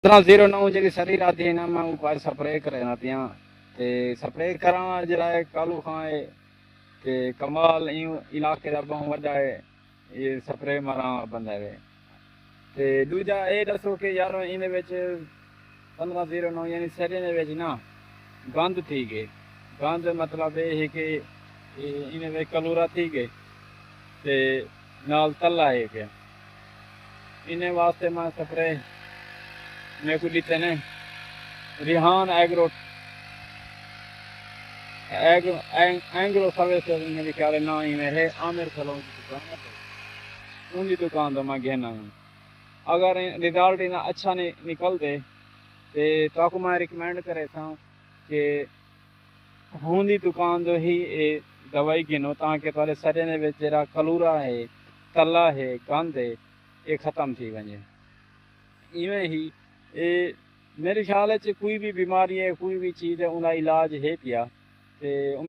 1509 ਜਿਹੜੀ ਸਾਰੀ ਰਾਤ ਹੈ ਨਾ ਮੈਂ ਉੱਪਰ ਸਪਰੇ ਕਰਨਾ ਪਿਆ ਤੇ ਸਪਰੇ ਕਰਾਂ ਜਿਹੜਾ ਕਾਲੂ ਖਾਂ ਹੈ ਤੇ ਕਮਾਲ ਇਲਾਕੇ ਦਾ ਬਹੁਤ ਵੱਡਾ ਹੈ ਇਹ ਸਪਰੇ ਮਾਰਾਂ ਬੰਦਾ ਹੈ ਤੇ ਦੂਜਾ ਇਹ ਦੱਸੋ ਕਿ ਯਾਰ ਇਹਦੇ ਵਿੱਚ 1509 ਯਾਨੀ ਸਰੇ ਦੇ ਵਿੱਚ ਨਾ ਗੰਦ ਥੀ ਗਏ ਗੰਦ ਮਤਲਬ ਇਹ ਹੈ ਕਿ ਇਹਦੇ ਵਿੱਚ ਕਲੂਰਾ ਥੀ ਗਏ ਤੇ ਨਾਲ ਤਲਾ ਹੈ ਕਿ इन्हें वास्ते मैं सपरे मेरे को लीते ने रिहान एग्रो एंग्रो सर्विस मेरे ख्याल ना ही मेरे आमिर सलों की दुकान है उनकी दुकान तो मैं कहना हूँ अगर रिजल्ट इन्हें अच्छा नहीं निकलते तो आपको मैं रिकमेंड करे था कि होंदी दुकान जो ही दवाई गिनो ताकि थोड़े सरे ने जरा कलूरा है तला है गंद है ये ख़त्म थी वजे इवें ही ये मेरे ख्याल कोई भी बीमारी है कोई भी चीज़ है उनका इलाज है पिया